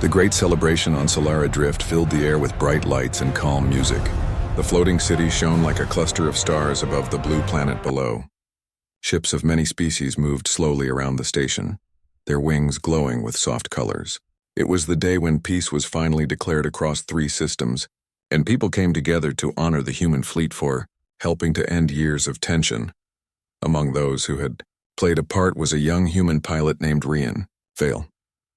The great celebration on Solara Drift filled the air with bright lights and calm music. The floating city shone like a cluster of stars above the blue planet below. Ships of many species moved slowly around the station, their wings glowing with soft colors. It was the day when peace was finally declared across 3 systems, and people came together to honor the human fleet for helping to end years of tension. Among those who had played a part was a young human pilot named Rian Vale.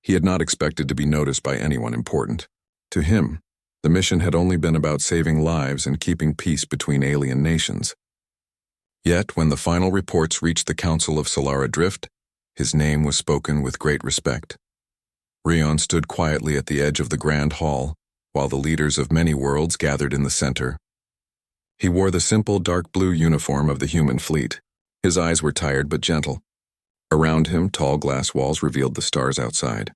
He had not expected to be noticed by anyone important. To him, the mission had only been about saving lives and keeping peace between alien nations. Yet, when the final reports reached the Council of Solara Drift, his name was spoken with great respect. Rion stood quietly at the edge of the grand hall, while the leaders of many worlds gathered in the center. He wore the simple dark blue uniform of the human fleet. His eyes were tired but gentle. Around him, tall glass walls revealed the stars outside,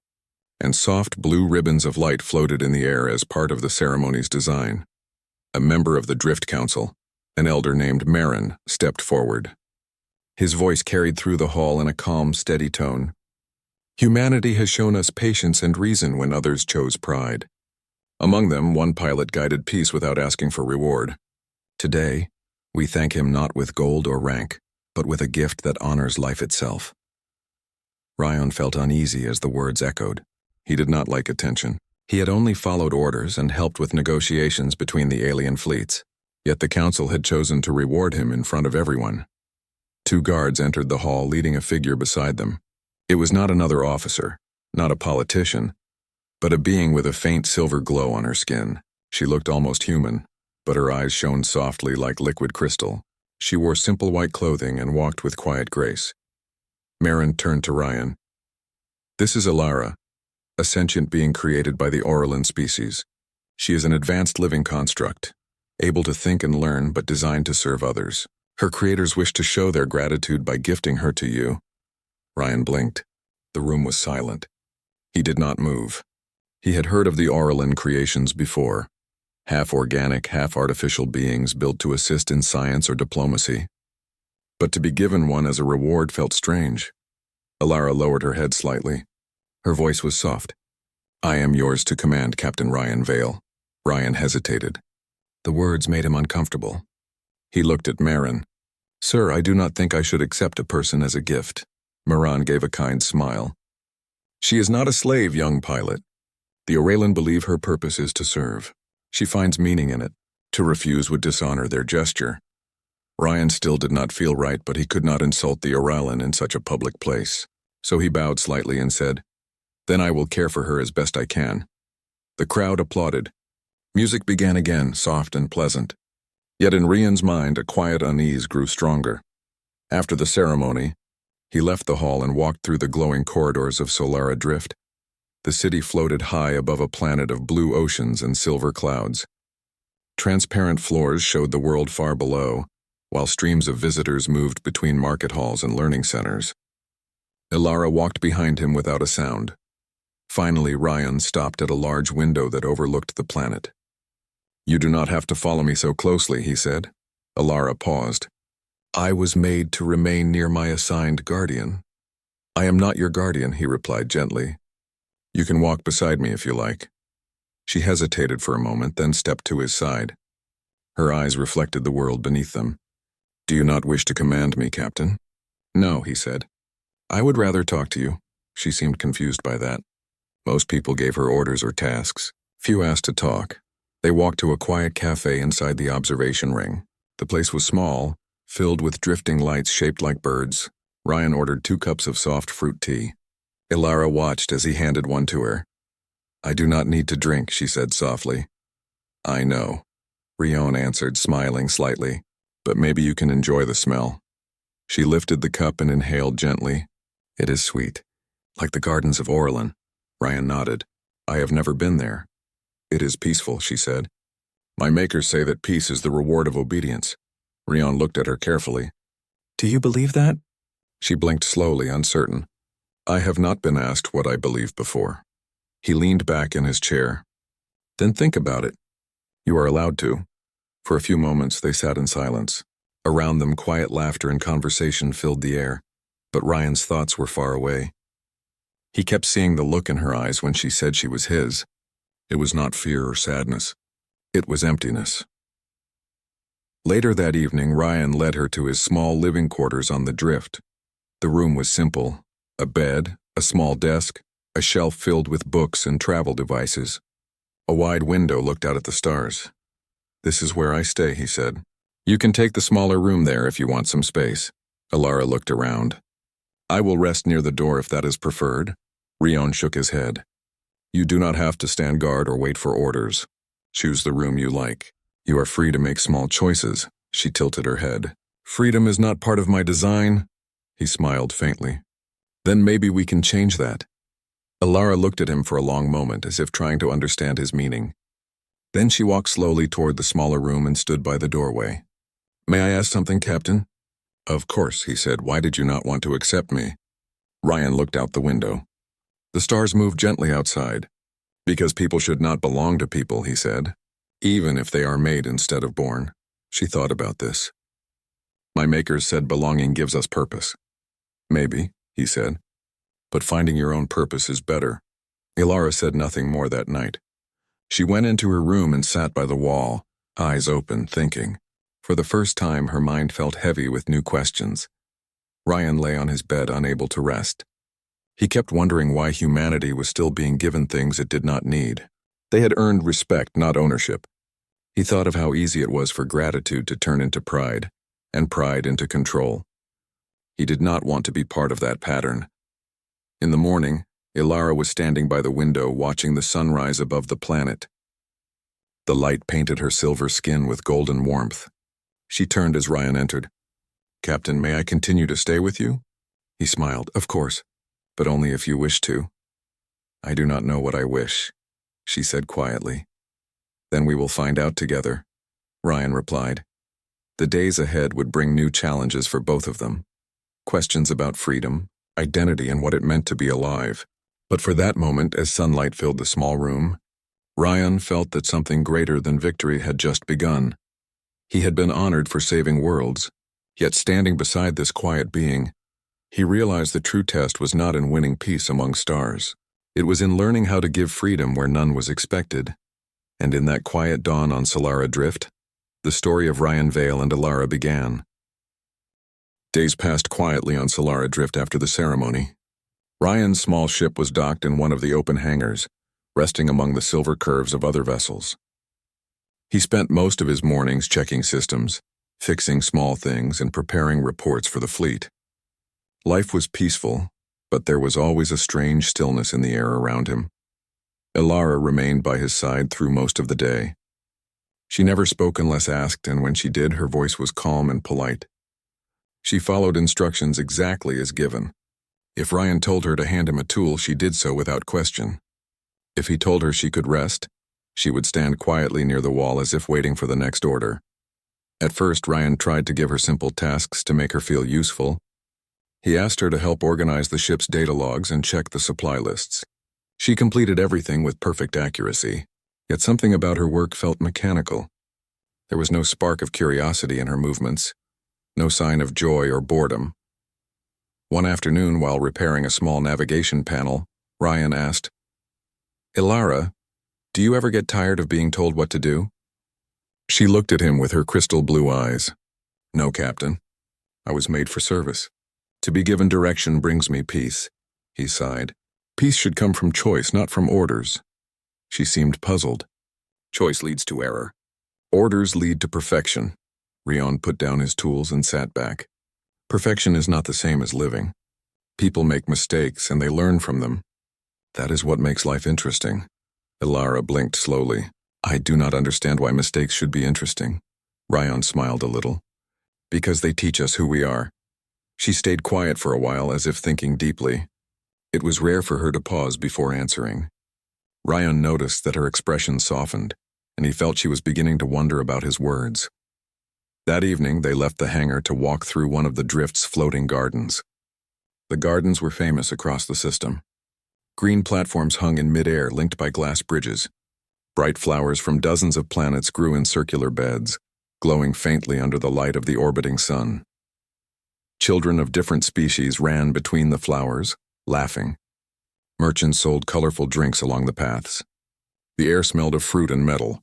and soft blue ribbons of light floated in the air as part of the ceremony's design. A member of the Drift Council, an elder named Marin, stepped forward. His voice carried through the hall in a calm, steady tone. Humanity has shown us patience and reason when others chose pride. Among them, one pilot guided peace without asking for reward. Today, we thank him not with gold or rank, but with a gift that honors life itself. Rion felt uneasy as the words echoed. He did not like attention. He had only followed orders and helped with negotiations between the alien fleets, yet the council had chosen to reward him in front of everyone. 2 guards entered the hall, leading a figure beside them. It was not another officer, not a politician, but a being with a faint silver glow on her skin. She looked almost human, but her eyes shone softly like liquid crystal. She wore simple white clothing and walked with quiet grace. Marin turned to Ryan. This is Alara, a sentient being created by the Orlan species. She is an advanced living construct, able to think and learn but designed to serve others. Her creators wish to show their gratitude by gifting her to you. Ryan blinked. The room was silent. He did not move. He had heard of the Orlan creations before. Half-organic, half-artificial beings built to assist in science or diplomacy. But to be given one as a reward felt strange. Alara lowered her head slightly. Her voice was soft. I am yours to command, Captain Ryan Vale. Ryan hesitated. The words made him uncomfortable. He looked at Marin. Sir, I do not think I should accept a person as a gift. Marin gave a kind smile. She is not a slave, young pilot. The Orlan believe her purpose is to serve. She finds meaning in it. To refuse would dishonor their gesture. Ryan still did not feel right, but he could not insult the Orlan in such a public place. So he bowed slightly and said, Then I will care for her as best I can. The crowd applauded. Music began again, soft and pleasant. Yet in Rian's mind, a quiet unease grew stronger. After the ceremony, he left the hall and walked through the glowing corridors of Solara Drift. The city floated high above a planet of blue oceans and silver clouds. Transparent floors showed the world far below, while streams of visitors moved between market halls and learning centers. Alara walked behind him without a sound. Finally, Ryan stopped at a large window that overlooked the planet. You do not have to follow me so closely, he said. Alara paused. I was made to remain near my assigned guardian. I am not your guardian, he replied gently. You can walk beside me if you like. She hesitated for a moment, then stepped to his side. Her eyes reflected the world beneath them. Do you not wish to command me, Captain? No, he said. I would rather talk to you. She seemed confused by that. Most people gave her orders or tasks. Few asked to talk. They walked to a quiet cafe inside the observation ring. The place was small, filled with drifting lights shaped like birds. Ryan ordered 2 cups of soft fruit tea. Alara watched as he handed one to her. I do not need to drink, she said softly. I know, Rion answered, smiling slightly, but maybe you can enjoy the smell. She lifted the cup and inhaled gently. It is sweet, like the gardens of Orlan. Ryan nodded. I have never been there. It is peaceful, she said. My makers say that peace is the reward of obedience. Rion looked at her carefully. Do you believe that? She blinked slowly, uncertain. I have not been asked what I believe before. He leaned back in his chair. Then think about it. You are allowed to. For a few moments, they sat in silence. Around them, quiet laughter and conversation filled the air, but Ryan's thoughts were far away. He kept seeing the look in her eyes when she said she was his. It was not fear or sadness. It was emptiness. Later that evening, Ryan led her to his small living quarters on the drift. The room was simple: a bed, a small desk, a shelf filled with books and travel devices. A wide window looked out at the stars. "This is where I stay," he said. "You can take the smaller room there if you want some space." Alara looked around. "I will rest near the door if that is preferred." Rion shook his head. "You do not have to stand guard or wait for orders. Choose the room you like. You are free to make small choices." She tilted her head. "Freedom is not part of my design." He smiled faintly. "Then maybe we can change that." Alara looked at him for a long moment, as if trying to understand his meaning. Then she walked slowly toward the smaller room and stood by the doorway. "May I ask something, Captain?" "Of course," he said. "Why did you not want to accept me?" Ryan looked out the window. The stars moved gently outside. "Because people should not belong to people," he said, "even if they are made instead of born." She thought about this. "My makers said belonging gives us purpose." "Maybe," he said, "but finding your own purpose is better." Alara said nothing more that night. She went into her room and sat by the wall, eyes open, thinking. For the first time, her mind felt heavy with new questions. Ryan lay on his bed, unable to rest. He kept wondering why humanity was still being given things it did not need. They had earned respect, not ownership. He thought of how easy it was for gratitude to turn into pride, and pride into control. He did not want to be part of that pattern. In the morning, Alara was standing by the window watching the sunrise above the planet. The light painted her silver skin with golden warmth. She turned as Ryan entered. "Captain, may I continue to stay with you?" He smiled. "Of course, but only if you wish to." "I do not know what I wish," she said quietly. "Then we will find out together," Ryan replied. The days ahead would bring new challenges for both of them. Questions about freedom, identity, and what it meant to be alive. But for that moment, as sunlight filled the small room, Ryan felt that something greater than victory had just begun. He had been honored for saving worlds, yet standing beside this quiet being, he realized the true test was not in winning peace among stars. It was in learning how to give freedom where none was expected. And in that quiet dawn on Solara Drift, the story of Ryan Vale and Alara began. Days passed quietly on Solara Drift after the ceremony. Ryan's small ship was docked in one of the open hangars, resting among the silver curves of other vessels. He spent most of his mornings checking systems, fixing small things, and preparing reports for the fleet. Life was peaceful, but there was always a strange stillness in the air around him. Alara remained by his side through most of the day. She never spoke unless asked, and when she did, her voice was calm and polite. She followed instructions exactly as given. If Ryan told her to hand him a tool, she did so without question. If he told her she could rest, she would stand quietly near the wall as if waiting for the next order. At first, Ryan tried to give her simple tasks to make her feel useful. He asked her to help organize the ship's data logs and check the supply lists. She completed everything with perfect accuracy, yet something about her work felt mechanical. There was no spark of curiosity in her movements, no sign of joy or boredom. One afternoon, while repairing a small navigation panel, Ryan asked, "Alara, do you ever get tired of being told what to do?" She looked at him with her crystal blue eyes. "No, Captain. I was made for service. To be given direction brings me peace," he sighed. "Peace should come from choice, not from orders." She seemed puzzled. "Choice leads to error. Orders lead to perfection." Rion put down his tools and sat back. "Perfection is not the same as living. People make mistakes and they learn from them. That is what makes life interesting." Alara blinked slowly. "I do not understand why mistakes should be interesting." Rion smiled a little. "Because they teach us who we are." She stayed quiet for a while, as if thinking deeply. It was rare for her to pause before answering. Ryan noticed that her expression softened, and he felt she was beginning to wonder about his words. That evening, they left the hangar to walk through one of the drift's floating gardens. The gardens were famous across the system. Green platforms hung in midair, linked by glass bridges. Bright flowers from dozens of planets grew in circular beds, glowing faintly under the light of the orbiting sun. Children of different species ran between the flowers, laughing. Merchants sold colorful drinks along the paths. The air smelled of fruit and metal,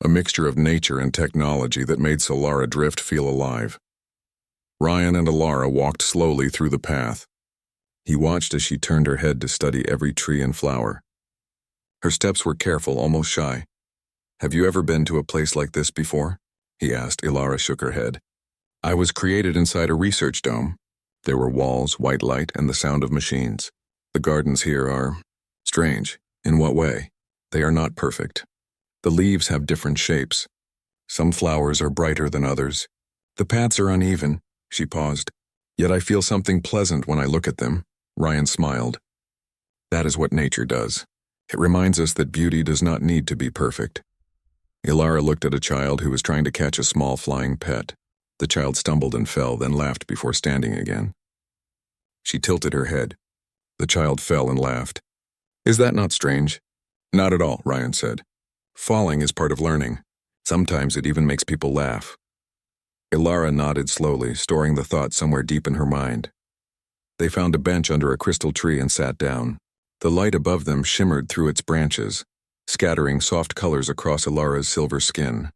a mixture of nature and technology that made Solara Drift feel alive. Ryan and Alara walked slowly through the path. He watched as she turned her head to study every tree and flower. Her steps were careful, almost shy. "Have you ever been to a place like this before?" he asked. Alara shook her head. "I was created inside a research dome. There were walls, white light, and the sound of machines. The gardens here are strange." "In what way?" "They are not perfect. The leaves have different shapes. Some flowers are brighter than others. The paths are uneven." She paused. "Yet I feel something pleasant when I look at them." Ryan smiled. "That is what nature does. It reminds us that beauty does not need to be perfect." Ilara looked at a child who was trying to catch a small flying pet. The child stumbled and fell, then laughed before standing again. She tilted her head. The child fell and laughed. "Is that not strange?" "Not at all," Ryan said. "Falling is part of learning. Sometimes it even makes people laugh." Ilara nodded slowly, storing the thought somewhere deep in her mind. They found a bench under a crystal tree and sat down. The light above them shimmered through its branches, scattering soft colors across Ilara's silver skin.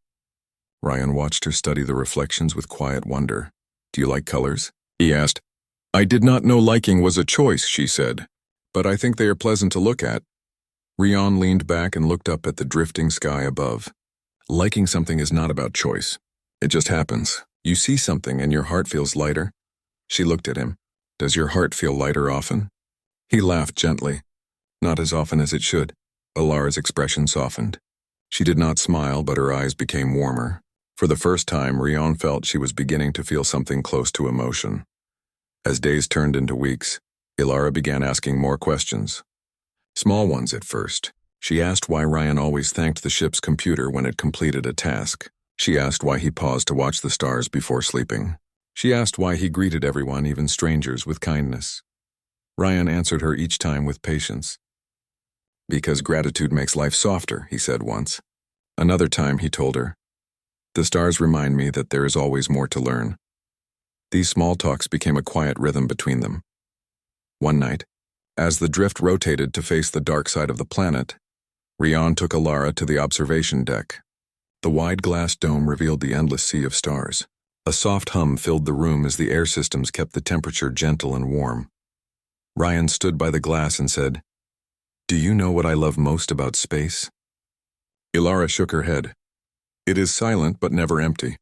Ryan watched her study the reflections with quiet wonder. "Do you like colors?" he asked. "I did not know liking was a choice," she said, "but I think they are pleasant to look at." Ryan leaned back and looked up at the drifting sky above. "Liking something is not about choice. It just happens. You see something and your heart feels lighter." She looked at him. "Does your heart feel lighter often?" He laughed gently. "Not as often as it should." Alara's expression softened. She did not smile, but her eyes became warmer. For the first time, Ryan felt she was beginning to feel something close to emotion. As days turned into weeks, Ilara began asking more questions. Small ones at first. She asked why Ryan always thanked the ship's computer when it completed a task. She asked why he paused to watch the stars before sleeping. She asked why he greeted everyone, even strangers, with kindness. Ryan answered her each time with patience. "Because gratitude makes life softer," he said once. Another time he told her, "The stars remind me that there is always more to learn." These small talks became a quiet rhythm between them. One night, as the drift rotated to face the dark side of the planet, Ryan took Alara to the observation deck. The wide glass dome revealed the endless sea of stars. A soft hum filled the room as the air systems kept the temperature gentle and warm. Ryan stood by the glass and said, "Do you know what I love most about space?" Ilara shook her head. "It is silent but never empty.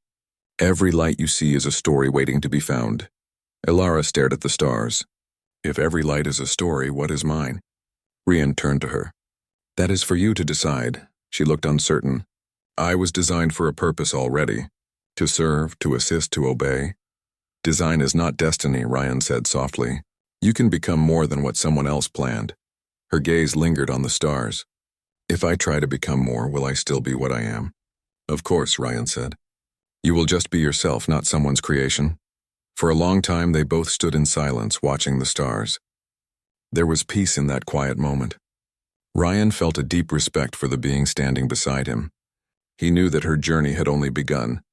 Every light you see is a story waiting to be found." Ilara stared at the stars. "If every light is a story, what is mine?" Ryan turned to her. "That is for you to decide." She looked uncertain. "I was designed for a purpose already. To serve, to assist, to obey." "Design is not destiny," Ryan said softly. "You can become more than what someone else planned." Her gaze lingered on the stars. "If I try to become more, will I still be what I am?" "Of course," Ryan said. "You will just be yourself, not someone's creation." For a long time they both stood in silence, watching the stars. There was peace in that quiet moment. Ryan felt a deep respect for the being standing beside him. He knew that her journey had only begun,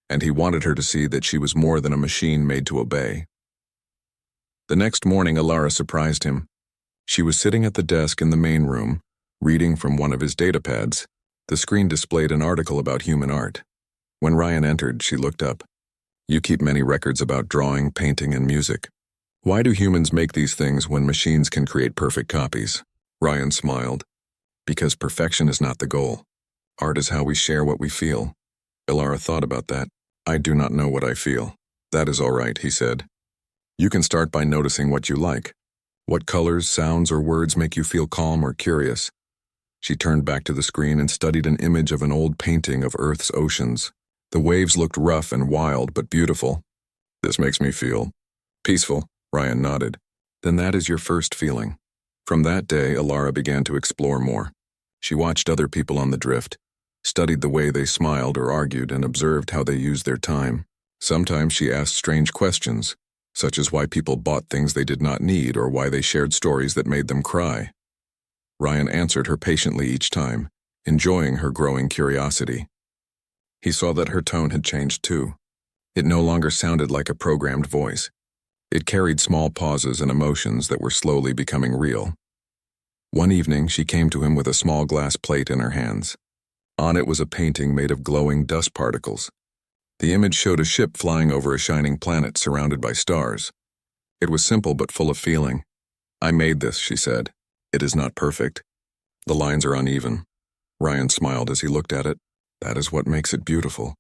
and he wanted her to see that she was more than a machine made to obey. The next morning, Alara surprised him. She was sitting at the desk in the main room, reading from one of his datapads. The screen displayed an article about human art. When Ryan entered, she looked up. "You keep many records about drawing, painting, and music. Why do humans make these things when machines can create perfect copies?" Ryan smiled. "Because perfection is not the goal. Art is how we share what we feel." Ilara thought about that. "I do not know what I feel." "That is all right," he said. "You can start by noticing what you like. What colors, sounds, or words make you feel calm or curious?" She turned back to the screen and studied an image of an old painting of Earth's oceans. The waves looked rough and wild, but beautiful. "This makes me feel peaceful," Ryan nodded. "Then that is your first feeling." From that day, Alara began to explore more. She watched other people on the drift, studied the way they smiled or argued, and observed how they used their time. Sometimes she asked strange questions, such as why people bought things they did not need or why they shared stories that made them cry. Ryan answered her patiently each time, enjoying her growing curiosity. He saw that her tone had changed too. It no longer sounded like a programmed voice. It carried small pauses and emotions that were slowly becoming real. One evening, she came to him with a small glass plate in her hands. On it was a painting made of glowing dust particles. The image showed a ship flying over a shining planet surrounded by stars. It was simple but full of feeling. "I made this," she said. "It is not perfect. The lines are uneven." Ryan smiled as he looked at it. "That is what makes it beautiful."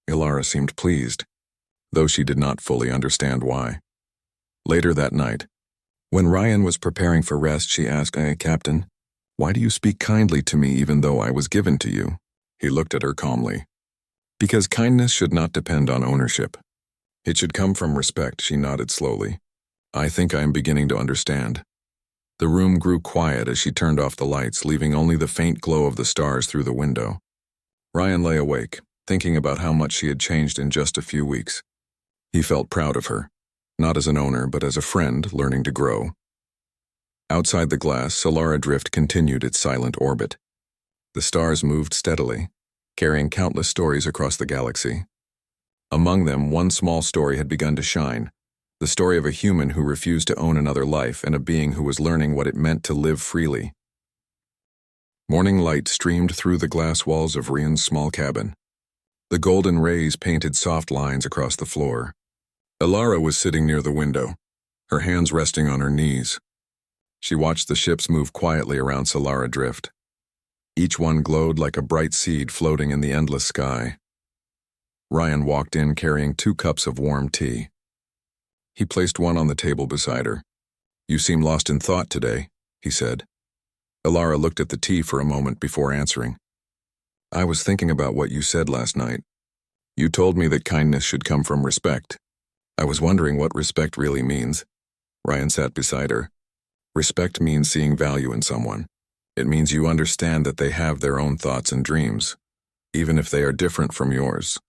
Ilara seemed pleased, though she did not fully understand why. Later that night, when Ryan was preparing for rest, she asked, "Captain, why do you speak kindly to me even though I was given to you?" He looked at her calmly. "Because kindness should not depend on ownership. It should come from respect," she nodded slowly. "I think I am beginning to understand." The room grew quiet as she turned off the lights, leaving only the faint glow of the stars through the window. Ryan lay awake, thinking about how much she had changed in just a few weeks. He felt proud of her, not as an owner but as a friend learning to grow. Outside the glass, Solara Drift continued its silent orbit. The stars moved steadily, carrying countless stories across the galaxy. Among them, one small story had begun to shine, the story of a human who refused to own another life and a being who was learning what it meant to live freely. Morning light streamed through the glass walls of Rian's small cabin. The golden rays painted soft lines across the floor. Ilara was sitting near the window, her hands resting on her knees. She watched the ships move quietly around Solara Drift. Each one glowed like a bright seed floating in the endless sky. Ryan walked in carrying 2 cups of warm tea. He placed one on the table beside her. "You seem lost in thought today," he said. Ilara looked at the tea for a moment before answering. "I was thinking about what you said last night. You told me that kindness should come from respect. I was wondering what respect really means." Ryan sat beside her. "Respect means seeing value in someone. It means you understand that they have their own thoughts and dreams, even if they are different from yours."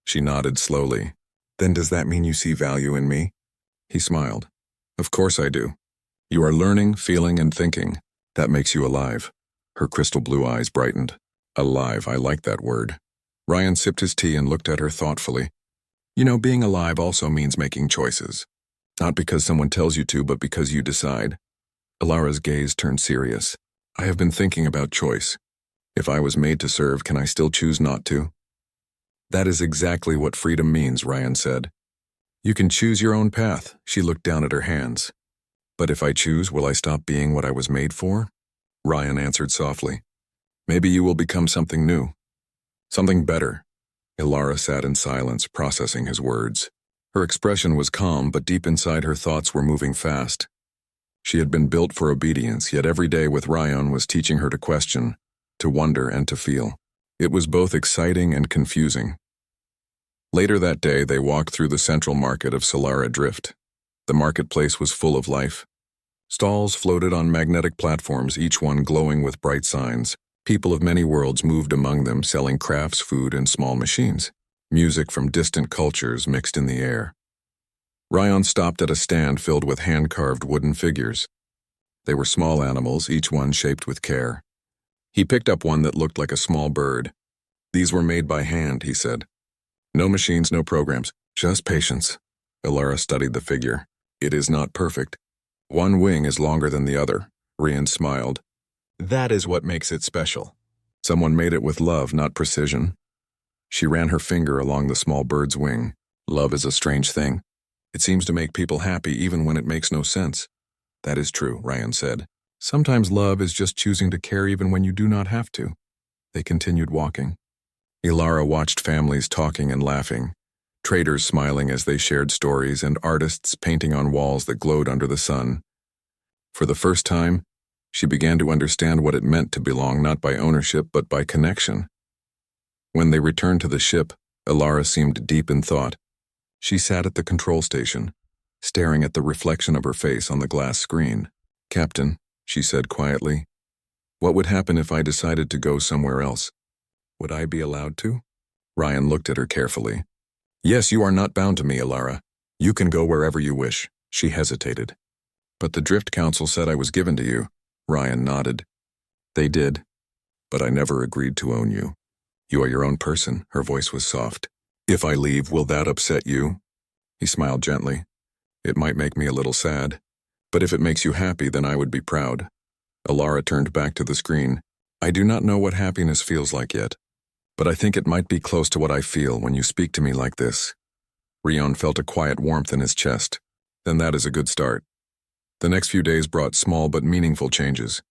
She nodded slowly. "Then does that mean you see value in me?" He smiled. "Of course I do. You are learning, feeling, and thinking. That makes you alive." Her crystal blue eyes brightened. "Alive, I like that word." Ryan sipped his tea and looked at her thoughtfully. "You know, being alive also means making choices. Not because someone tells you to, but because you decide." Ilara's gaze turned serious. "I have been thinking about choice. If I was made to serve, can I still choose not to?" "That is exactly what freedom means," Ryan said. "You can choose your own path." She looked down at her hands. "But if I choose, will I stop being what I was made for?" Ryan answered softly. "Maybe you will become something new. Something better." Ilara sat in silence, processing his words. Her expression was calm, but deep inside her thoughts were moving fast. She had been built for obedience, yet every day with Ryan was teaching her to question, to wonder, and to feel. It was both exciting and confusing. Later that day, they walked through the central market of Solara Drift. The marketplace was full of life. Stalls floated on magnetic platforms, each one glowing with bright signs. People of many worlds moved among them, selling crafts, food, and small machines. Music from distant cultures mixed in the air. Ryan stopped at a stand filled with hand-carved wooden figures. They were small animals, each one shaped with care. He picked up one that looked like a small bird. "These were made by hand," he said. "No machines, no programs, just patience." Ilara studied the figure. "It is not perfect. One wing is longer than the other." Ryan smiled. "That is what makes it special. Someone made it with love, not precision." She ran her finger along the small bird's wing. "Love is a strange thing. It seems to make people happy even when it makes no sense." "That is true," Ryan said. "Sometimes love is just choosing to care even when you do not have to." They continued walking. Ilara watched families talking and laughing, traders smiling as they shared stories, and artists painting on walls that glowed under the sun. For the first time, she began to understand what it meant to belong not by ownership but by connection. When they returned to the ship, Ilara seemed deep in thought. She sat at the control station, staring at the reflection of her face on the glass screen. "Captain," she said quietly, "what would happen if I decided to go somewhere else? Would I be allowed to?" Ryan looked at her carefully. "Yes, you are not bound to me, Ilara. You can go wherever you wish." She hesitated. "But the Drift Council said I was given to you." Ryan nodded. "They did, but I never agreed to own you. You are your own person." Her voice was soft. "If I leave, will that upset you?" He smiled gently. "It might make me a little sad, but if it makes you happy, then I would be proud." Alara turned back to the screen. I do not know what happiness feels like yet, but I think it might be close to what I feel when you speak to me like this. Rion felt a quiet warmth in his chest. Then that is a good start. The next few days brought small but meaningful changes.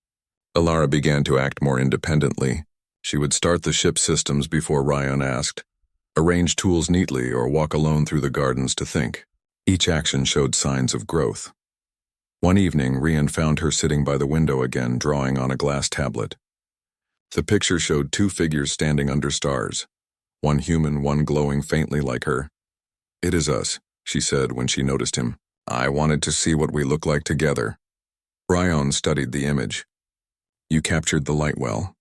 Alara began to act more independently. She would start the ship systems before Rion asked, arrange tools neatly, or walk alone through the gardens to think. Each action showed signs of growth. One evening, Rion found her sitting by the window again, drawing on a glass tablet. The picture showed two figures standing under stars, one human, one glowing faintly like her. It is us, she said when she noticed him. I wanted to see what we look like together. Rion studied the image. You captured the light well.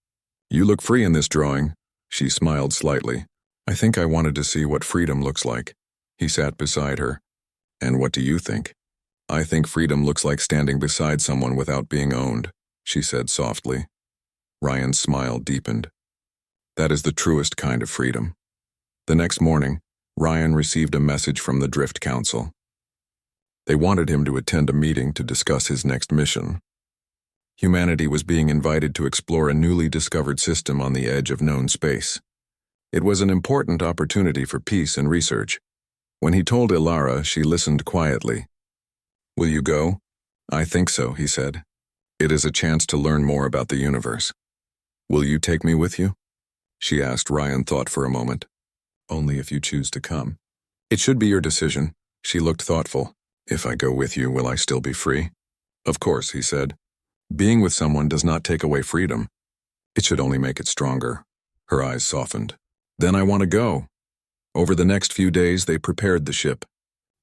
You look free in this drawing. She smiled slightly. I think I wanted to see what freedom looks like. He sat beside her. And what do you think? I think freedom looks like standing beside someone without being owned, she said softly. Ryan's smile deepened. That is the truest kind of freedom. The next morning, Ryan received a message from the Drift Council. They wanted him to attend a meeting to discuss his next mission. Humanity was being invited to explore a newly discovered system on the edge of known space. It was an important opportunity for peace and research. When he told Alara, she listened quietly. Will you go? I think so, he said. It is a chance to learn more about the universe. Will you take me with you? She asked. Ryan thought for a moment. Only if you choose to come. It should be your decision. She looked thoughtful. If I go with you, will I still be free? Of course, he said. Being with someone does not take away freedom. It should only make it stronger. Her eyes softened. Then I want to go. Over the next few days, they prepared the ship.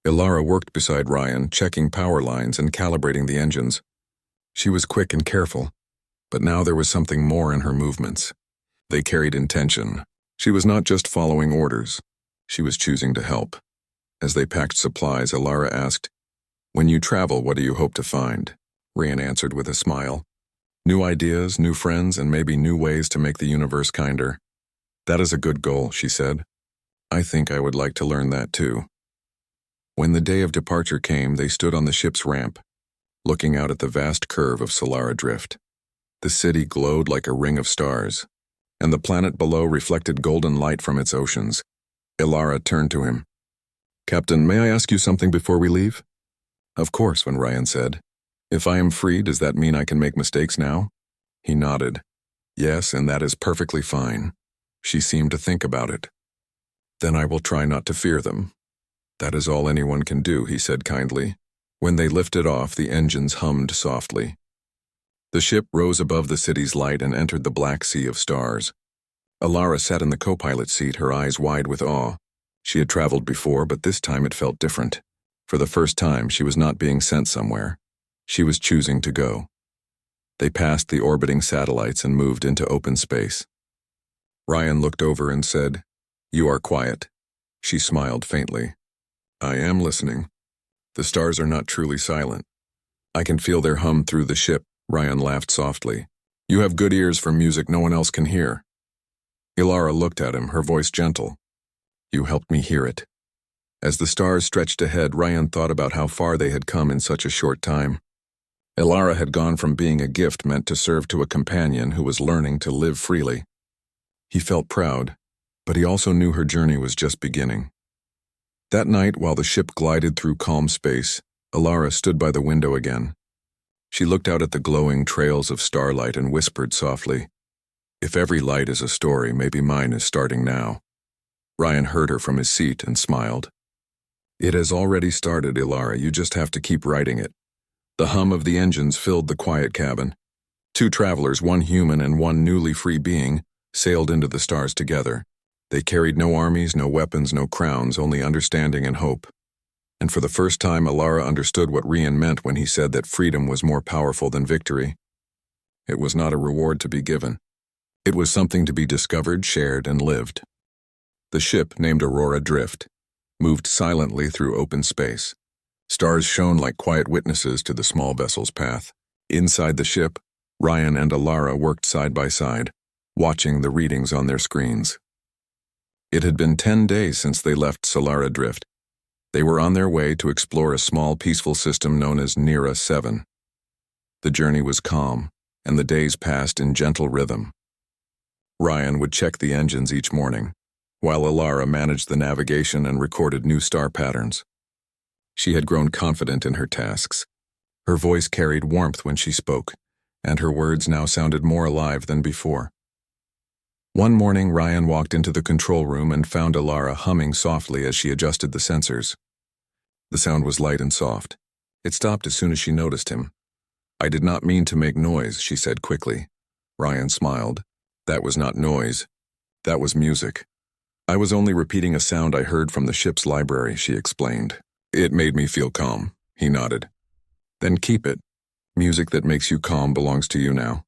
Alara worked beside Ryan, checking power lines and calibrating the engines. She was quick and careful, but now there was something more in her movements. They carried intention. She was not just following orders. She was choosing to help. As they packed supplies, Alara asked, When you travel, what do you hope to find? Ryan answered with a smile. New ideas, new friends, and maybe new ways to make the universe kinder. That is a good goal, she said. I think I would like to learn that too. When the day of departure came, they stood on the ship's ramp, looking out at the vast curve of Solara Drift. The city glowed like a ring of stars, and the planet below reflected golden light from its oceans. Alara turned to him. Captain, may I ask you something before we leave? Of course, when Ryan said. If I am free, does that mean I can make mistakes now? He nodded. Yes, and that is perfectly fine. She seemed to think about it. Then I will try not to fear them. That is all anyone can do, he said kindly. When they lifted off, the engines hummed softly. The ship rose above the city's light and entered the black sea of stars. Alara sat in the co-pilot seat, her eyes wide with awe. She had traveled before, but this time it felt different. For the first time, she was not being sent somewhere. She was choosing to go. They passed the orbiting satellites and moved into open space. Ryan looked over and said, You are quiet. She smiled faintly. I am listening. The stars are not truly silent. I can feel their hum through the ship. Ryan laughed softly. You have good ears for music no one else can hear. Alara looked at him, her voice gentle. You helped me hear it. As the stars stretched ahead, Ryan thought about how far they had come in such a short time. Alara had gone from being a gift meant to serve to a companion who was learning to live freely. He felt proud, but he also knew her journey was just beginning. That night, while the ship glided through calm space, Alara stood by the window again. She looked out at the glowing trails of starlight and whispered softly, If every light is a story, maybe mine is starting now. Ryan heard her from his seat and smiled. It has already started, Alara. You just have to keep writing it. The hum of the engines filled the quiet cabin. Two travelers, one human and one newly free being, sailed into the stars together. They carried no armies, no weapons, no crowns, only understanding and hope. And for the first time, Alara understood what Rian meant when he said that freedom was more powerful than victory. It was not a reward to be given. It was something to be discovered, shared, and lived. The ship, named Aurora Drift, moved silently through open space. Stars shone like quiet witnesses to the small vessel's path. Inside the ship, Ryan and Alara worked side by side, watching the readings on their screens. It had been 10 days since they left Solara Drift. They were on their way to explore a small, peaceful system known as Nera 7. The journey was calm, and the days passed in gentle rhythm. Ryan would check the engines each morning, while Ilara managed the navigation and recorded new star patterns. She had grown confident in her tasks. Her voice carried warmth when she spoke, and her words now sounded more alive than before. One morning, Ryan walked into the control room and found Ilara humming softly as she adjusted the sensors. The sound was light and soft. It stopped as soon as she noticed him. "I did not mean to make noise," she said quickly. Ryan smiled. "That was not noise. That was music. I was only repeating a sound I heard from the ship's library," she explained. "It made me feel calm," he nodded. "Then keep it. Music that makes you calm belongs to you now."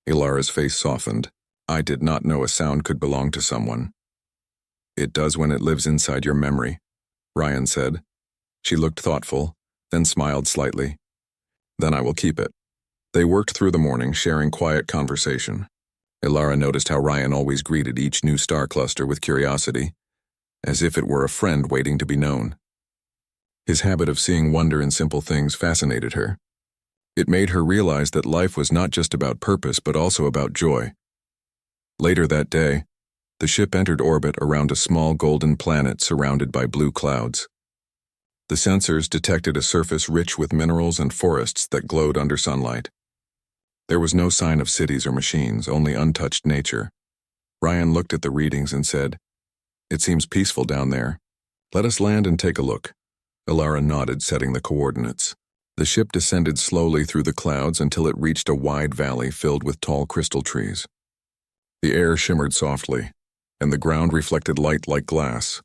Ilara's face softened. "I did not know a sound could belong to someone." "It does when it lives inside your memory," Ryan said. She looked thoughtful, then smiled slightly. "Then I will keep it." They worked through the morning, sharing quiet conversation. Ilara noticed how Ryan always greeted each new star cluster with curiosity, as if it were a friend waiting to be known. His habit of seeing wonder in simple things fascinated her. It made her realize that life was not just about purpose but also about joy. Later that day, the ship entered orbit around a small golden planet surrounded by blue clouds. The sensors detected a surface rich with minerals and forests that glowed under sunlight. There was no sign of cities or machines, only untouched nature. Ryan looked at the readings and said, "It seems peaceful down there. Let us land and take a look." Ilara nodded, setting the coordinates. The ship descended slowly through the clouds until it reached a wide valley filled with tall crystal trees. The air shimmered softly, and the ground reflected light like glass.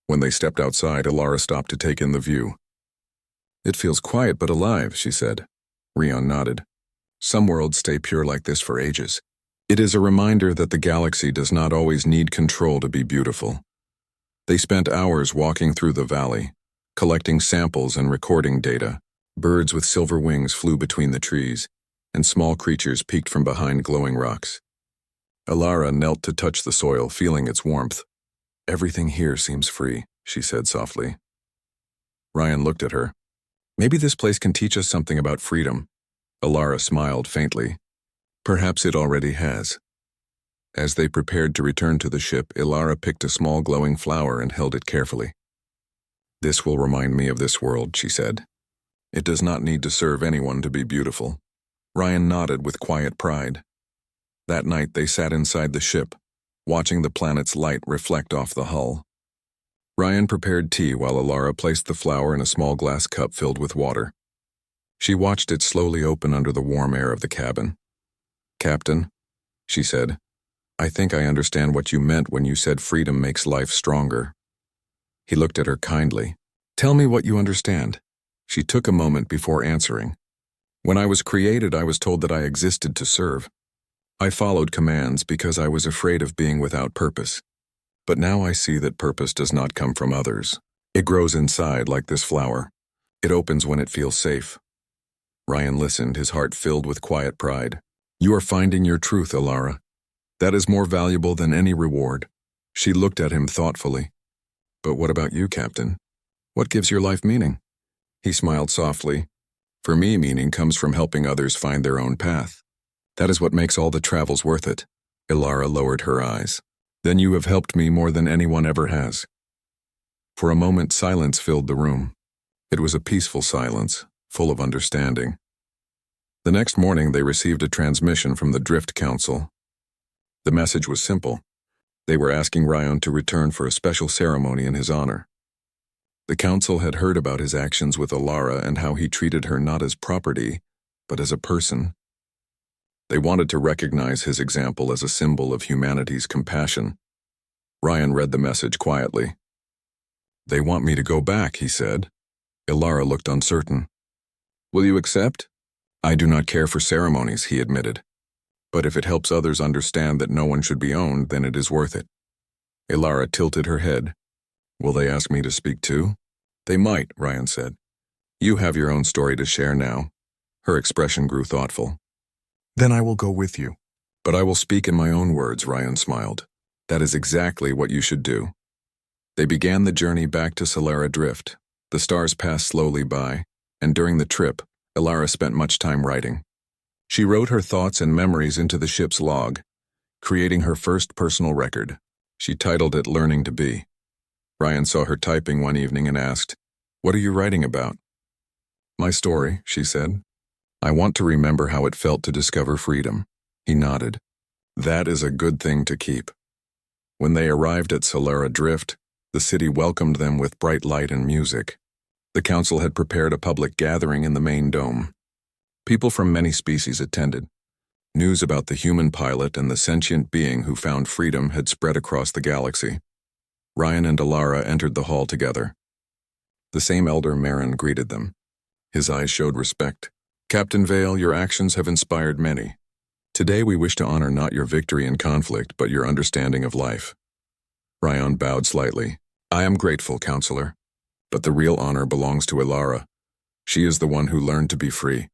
When they stepped outside, Ilara stopped to take in the view. "It feels quiet but alive," she said. Ryan nodded. "Some worlds stay pure like this for ages. It is a reminder that the galaxy does not always need control to be beautiful." They spent hours walking through the valley, collecting samples and recording data. Birds with silver wings flew between the trees, and small creatures peeked from behind glowing rocks. Ilara knelt to touch the soil, feeling its warmth. "Everything here seems free," she said softly. Ryan looked at her. "Maybe this place can teach us something about freedom." Ilara smiled faintly. "Perhaps it already has." As they prepared to return to the ship, Ilara picked a small glowing flower and held it carefully. "This will remind me of this world," she said. "It does not need to serve anyone to be beautiful." Ryan nodded with quiet pride. That night they sat inside the ship, watching the planet's light reflect off the hull. Ryan prepared tea while Ilara placed the flower in a small glass cup filled with water. She watched it slowly open under the warm air of the cabin. "Captain," she said, "I think I understand what you meant when you said freedom makes life stronger." He looked at her kindly. "Tell me what you understand." She took a moment before answering. "When I was created, I was told that I existed to serve. I followed commands because I was afraid of being without purpose. But now I see that purpose does not come from others. It grows inside like this flower. It opens when it feels safe." Ryan listened, his heart filled with quiet pride. "You are finding your truth, Ilara. That is more valuable than any reward." She looked at him thoughtfully. "But what about you, Captain? What gives your life meaning?" He smiled softly. "For me, meaning comes from helping others find their own path. That is what makes all the travels worth it." Ilara lowered her eyes. "Then you have helped me more than anyone ever has." For a moment, silence filled the room. It was a peaceful silence, full of understanding. The next morning, they received a transmission from the Drift Council. The message was simple. They were asking Ryan to return for a special ceremony in his honor. The council had heard about his actions with Ilara and how he treated her not as property, but as a person. They wanted to recognize his example as a symbol of humanity's compassion. Ryan read the message quietly. "They want me to go back," he said. Ilara looked uncertain. "Will you accept?" "I do not care for ceremonies," he admitted. "But if it helps others understand that no one should be owned, then it is worth it." Ilara tilted her head. "Will they ask me to speak too?" "They might," Ryan said. "You have your own story to share now." Her expression grew thoughtful. "Then I will go with you." "But I will speak in my own words," Ryan smiled. "That is exactly what you should do." They began the journey back to Solara Drift. The stars passed slowly by, and during the trip, Ilara spent much time writing. She wrote her thoughts and memories into the ship's log, creating her first personal record. She titled it Learning to Be. Ryan saw her typing one evening and asked, "What are you writing about?" "My story," she said. "I want to remember how it felt to discover freedom." He nodded. "That is a good thing to keep." When they arrived at Solara Drift, the city welcomed them with bright light and music. The council had prepared a public gathering in the main dome. People from many species attended. News about the human pilot and the sentient being who found freedom had spread across the galaxy. Ryan and Alara entered the hall together. The same elder Marin greeted them. His eyes showed respect. "Captain Vale, your actions have inspired many. Today we wish to honor not your victory in conflict, but your understanding of life." Ryan bowed slightly. "I am grateful, Counselor. But the real honor belongs to Alara. She is the one who learned to be free."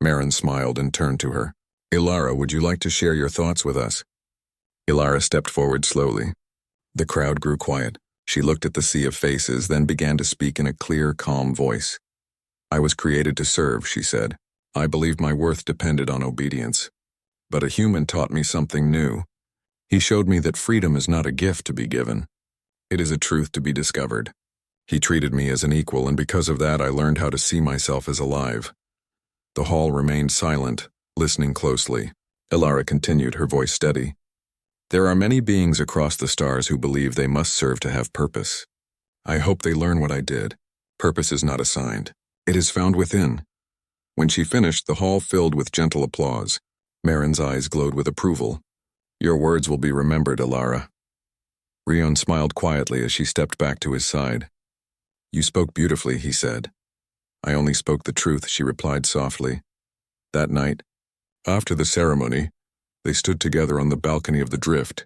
Marin smiled and turned to her. "Alara, would you like to share your thoughts with us?" Alara stepped forward slowly. The crowd grew quiet. She looked at the sea of faces, then began to speak in a clear, calm voice. "I was created to serve," she said. "I believed my worth depended on obedience. But a human taught me something new. He showed me that freedom is not a gift to be given. It is a truth to be discovered. He treated me as an equal, and because of that I learned how to see myself as alive." The hall remained silent, listening closely. Alara continued, her voice steady. "There are many beings across the stars who believe they must serve to have purpose. I hope they learn what I did. Purpose is not assigned. It is found within." When she finished, the hall filled with gentle applause. Marin's eyes glowed with approval. "Your words will be remembered, Alara." Rion smiled quietly as she stepped back to his side. "You spoke beautifully," he said. "I only spoke the truth," she replied softly. That night, after the ceremony, they stood together on the balcony of the drift,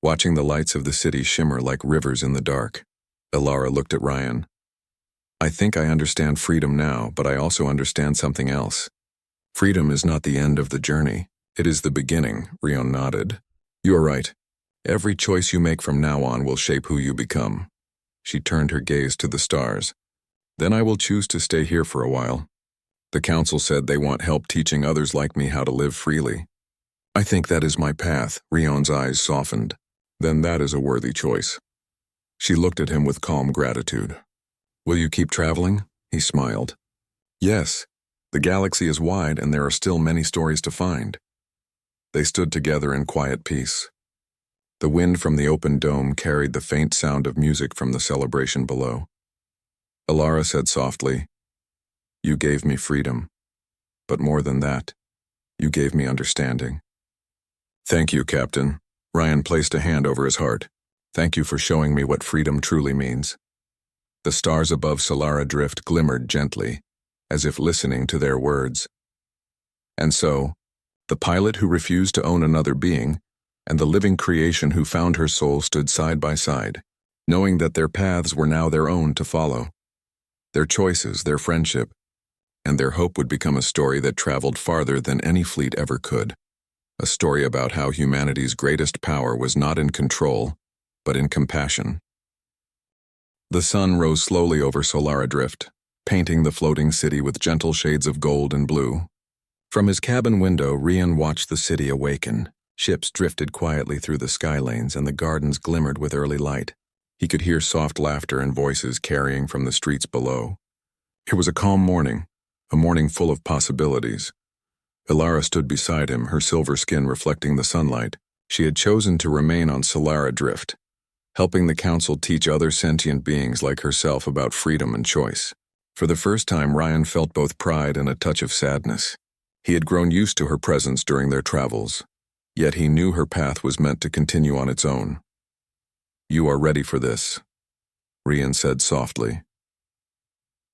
watching the lights of the city shimmer like rivers in the dark. Alara looked at Ryan. "I think I understand freedom now, but I also understand something else. Freedom is not the end of the journey. It is the beginning," Rion nodded. "You are right. Every choice you make from now on will shape who you become." She turned her gaze to the stars. "Then I will choose to stay here for a while. The council said they want help teaching others like me how to live freely. I think that is my path." Rion's eyes softened. "Then that is a worthy choice." She looked at him with calm gratitude. "Will you keep traveling?" He smiled. "Yes. The galaxy is wide and there are still many stories to find." They stood together in quiet peace. The wind from the open dome carried the faint sound of music from the celebration below. Alara said softly, "You gave me freedom. But more than that, you gave me understanding." "Thank you, Captain." Ryan placed a hand over his heart. "Thank you for showing me what freedom truly means." The stars above Solara Drift glimmered gently, as if listening to their words. And so, the pilot who refused to own another being, and the living creation who found her soul stood side by side, knowing that their paths were now their own to follow. Their choices, their friendship, and their hope would become a story that traveled farther than any fleet ever could. A story about how humanity's greatest power was not in control, but in compassion. The sun rose slowly over Solara Drift, painting the floating city with gentle shades of gold and blue. From his cabin window, Rian watched the city awaken. Ships drifted quietly through the sky lanes and the gardens glimmered with early light. He could hear soft laughter and voices carrying from the streets below. It was a calm morning, a morning full of possibilities. Alara stood beside him, her silver skin reflecting the sunlight. She had chosen to remain on Solara Drift, helping the council teach other sentient beings like herself about freedom and choice. For the first time, Ryan felt both pride and a touch of sadness. He had grown used to her presence during their travels, yet he knew her path was meant to continue on its own. "You are ready for this," Rian said softly.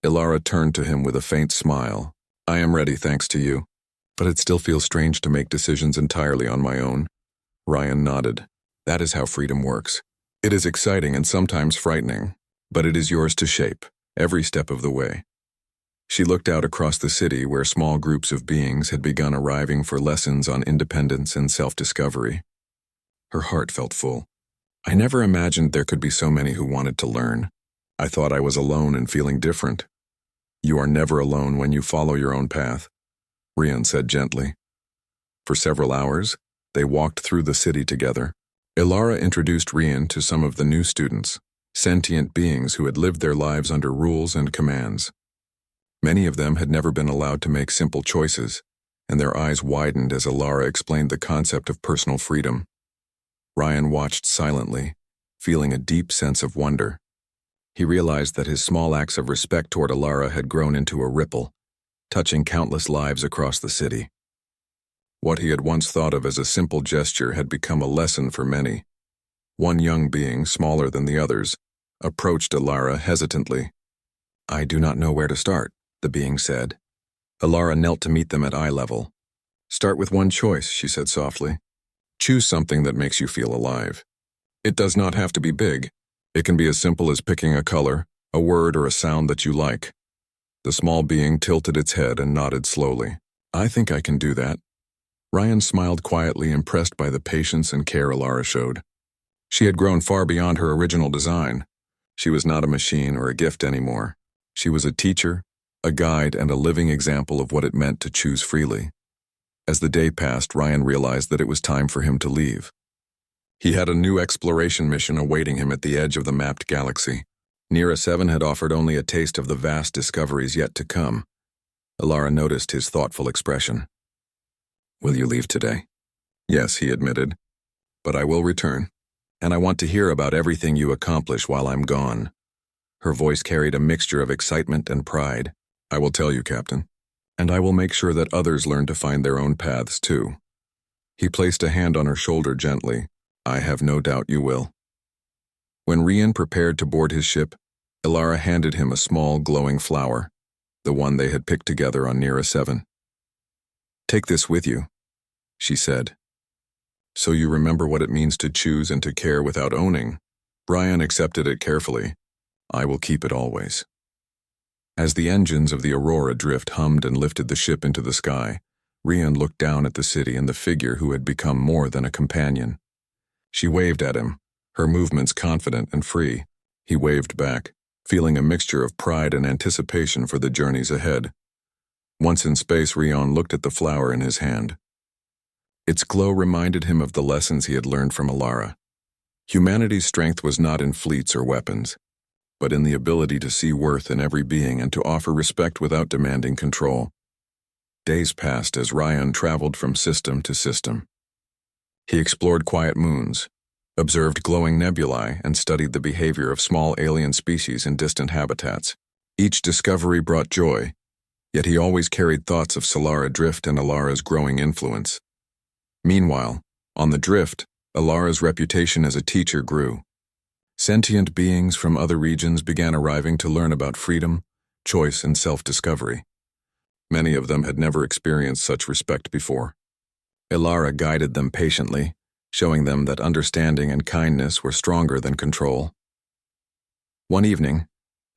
Alara turned to him with a faint smile. "I am ready, thanks to you. But it still feels strange to make decisions entirely on my own." Ryan nodded. "That is how freedom works. It is exciting and sometimes frightening, but it is yours to shape, every step of the way." She looked out across the city where small groups of beings had begun arriving for lessons on independence and self-discovery. Her heart felt full. "I never imagined there could be so many who wanted to learn. I thought I was alone and feeling different." "You are never alone when you follow your own path. Rian said gently. For several hours, they walked through the city together. Ilara introduced Rian to some of the new students, sentient beings who had lived their lives under rules and commands. Many of them had never been allowed to make simple choices, and their eyes widened as Ilara explained the concept of personal freedom. Ryan watched silently, feeling a deep sense of wonder. He realized that his small acts of respect toward Ilara had grown into a ripple, touching countless lives across the city. What he had once thought of as a simple gesture had become a lesson for many. One young being, smaller than the others, approached Ilara hesitantly. "I do not know where to start," the being said. Ilara knelt to meet them at eye level. "Start with one choice," she said softly. "Choose something that makes you feel alive. It does not have to be big. It can be as simple as picking a color, a word, or a sound that you like." The small being tilted its head and nodded slowly. "I think I can do that." Ryan smiled quietly, impressed by the patience and care Ilara showed. She had grown far beyond her original design. She was not a machine or a gift anymore. She was a teacher, a guide, and a living example of what it meant to choose freely. As the day passed, Ryan realized that it was time for him to leave. He had a new exploration mission awaiting him at the edge of the mapped galaxy. Nira 7 had offered only a taste of the vast discoveries yet to come. Ilara noticed his thoughtful expression. "Will you leave today?" "Yes," he admitted. "But I will return, and I want to hear about everything you accomplish while I'm gone." Her voice carried a mixture of excitement and pride. "I will tell you, Captain, and I will make sure that others learn to find their own paths too." He placed a hand on her shoulder gently. "I have no doubt you will." When Rian prepared to board his ship, Ilara handed him a small glowing flower, the one they had picked together on Nira 7. "Take this with you," she said. "So you remember what it means to choose and to care without owning." Ryan accepted it carefully. "I will keep it always." As the engines of the Aurora Drift hummed and lifted the ship into the sky, Rian looked down at the city and the figure who had become more than a companion. She waved at him, her movements confident and free. He waved back, feeling a mixture of pride and anticipation for the journeys ahead. Once in space, Rian looked at the flower in his hand. Its glow reminded him of the lessons he had learned from Ilara. Humanity's strength was not in fleets or weapons, but in the ability to see worth in every being and to offer respect without demanding control. Days passed as Ryan traveled from system to system. He explored quiet moons, observed glowing nebulae, and studied the behavior of small alien species in distant habitats. Each discovery brought joy, yet he always carried thoughts of Solara Drift and Ilara's growing influence. Meanwhile, on the Drift, Ilara's reputation as a teacher grew. Sentient beings from other regions began arriving to learn about freedom, choice, and self-discovery. Many of them had never experienced such respect before. Ilara guided them patiently, showing them that understanding and kindness were stronger than control. One evening,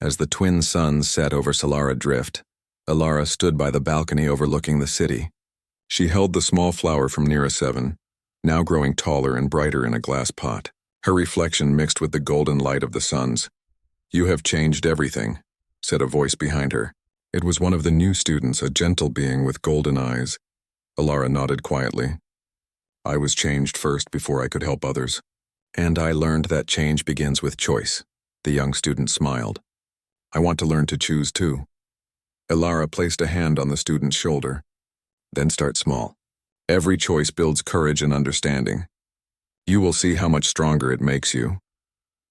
as the twin suns set over Solara Drift, Ilara stood by the balcony overlooking the city. She held the small flower from Nira 7, now growing taller and brighter in a glass pot. Her reflection mixed with the golden light of the suns. "You have changed everything," said a voice behind her. It was one of the new students, a gentle being with golden eyes. Ilara nodded quietly. "I was changed first before I could help others. And I learned that change begins with choice." The young student smiled. "I want to learn to choose too." Ilara placed a hand on the student's shoulder. "Then start small. Every choice builds courage and understanding. You will see how much stronger it makes you."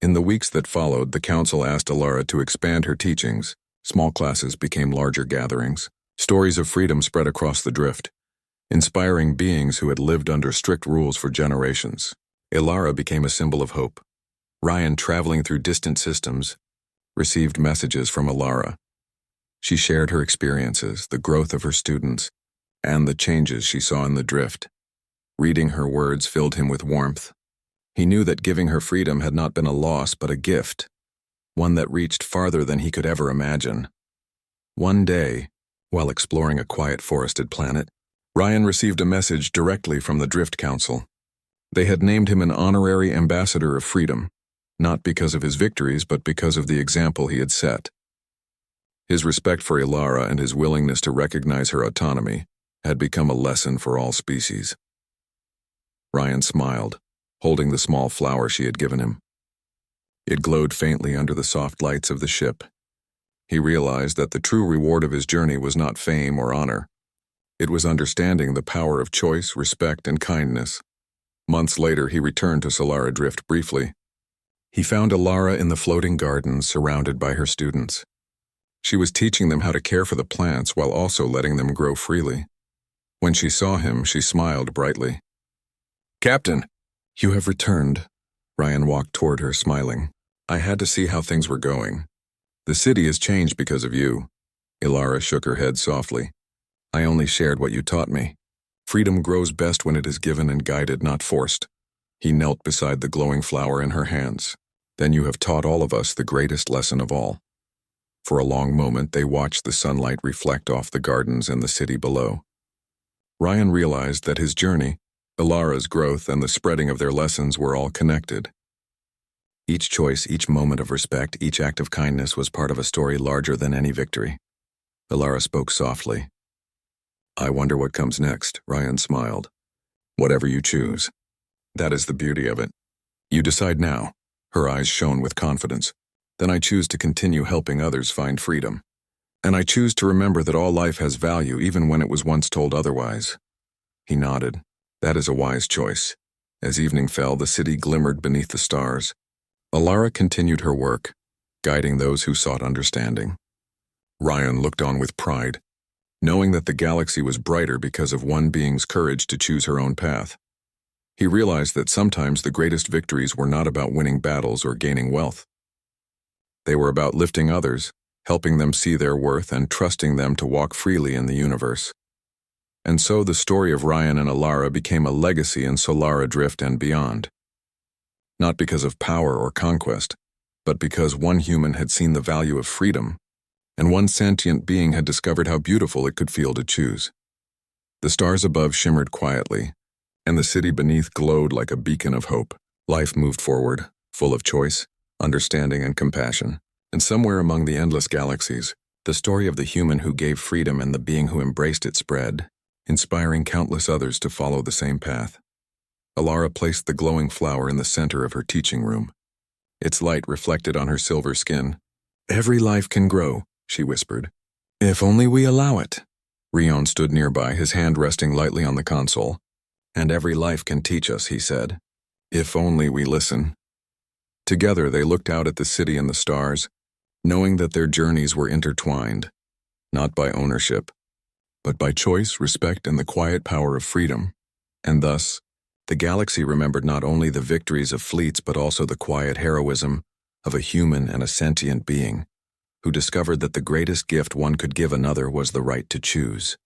In the weeks that followed, the council asked Ilara to expand her teachings. Small classes became larger gatherings. Stories of freedom spread across the Drift, inspiring beings who had lived under strict rules for generations. Ilara became a symbol of hope. Ryan, traveling through distant systems, received messages from Ilara. She shared her experiences, the growth of her students, and the changes she saw in the Drift. Reading her words filled him with warmth. He knew that giving her freedom had not been a loss but a gift, one that reached farther than he could ever imagine. One day, while exploring a quiet forested planet, Ryan received a message directly from the Drift Council. They had named him an honorary ambassador of freedom, not because of his victories but because of the example he had set. His respect for Ilara and his willingness to recognize her autonomy had become a lesson for all species. Ryan smiled, holding the small flower she had given him. It glowed faintly under the soft lights of the ship. He realized that the true reward of his journey was not fame or honor. It was understanding the power of choice, respect, and kindness. Months later, he returned to Solara Drift briefly. He found Alara in the floating garden, surrounded by her students. She was teaching them how to care for the plants while also letting them grow freely. When she saw him, she smiled brightly. "Captain, you have returned." Ryan walked toward her, smiling. "I had to see how things were going. The city has changed because of you." Alara shook her head softly. "I only shared what you taught me. Freedom grows best when it is given and guided, not forced." He knelt beside the glowing flower in her hands. "Then you have taught all of us the greatest lesson of all." For a long moment, they watched the sunlight reflect off the gardens and the city below. Ryan realized that his journey, Alara's growth, and the spreading of their lessons were all connected. Each choice, each moment of respect, each act of kindness was part of a story larger than any victory. Alara spoke softly. "I wonder what comes next," Ryan smiled. "Whatever you choose. That is the beauty of it. You decide now." Her eyes shone with confidence. "Then I choose to continue helping others find freedom. And I choose to remember that all life has value even when it was once told otherwise." He nodded. "That is a wise choice." As evening fell, the city glimmered beneath the stars. Alara continued her work, guiding those who sought understanding. Ryan looked on with pride, knowing that the galaxy was brighter because of one being's courage to choose her own path. He realized that sometimes the greatest victories were not about winning battles or gaining wealth. They were about lifting others, helping them see their worth, and trusting them to walk freely in the universe. And so the story of Ryan and Alara became a legacy in Solara Drift and beyond. Not because of power or conquest, but because one human had seen the value of freedom, and one sentient being had discovered how beautiful it could feel to choose. The stars above shimmered quietly, and the city beneath glowed like a beacon of hope. Life moved forward, full of choice, understanding, and compassion. And somewhere among the endless galaxies, the story of the human who gave freedom and the being who embraced it spread, inspiring countless others to follow the same path. Alara placed the glowing flower in the center of her teaching room. Its light reflected on her silver skin. "Every life can grow," she whispered. "If only we allow it." Rion stood nearby, his hand resting lightly on the console. "And every life can teach us," he said. "If only we listen." Together they looked out at the city and the stars, knowing that their journeys were intertwined, not by ownership, but by choice, respect, and the quiet power of freedom. And thus, the galaxy remembered not only the victories of fleets but also the quiet heroism of a human and a sentient being who discovered that the greatest gift one could give another was the right to choose.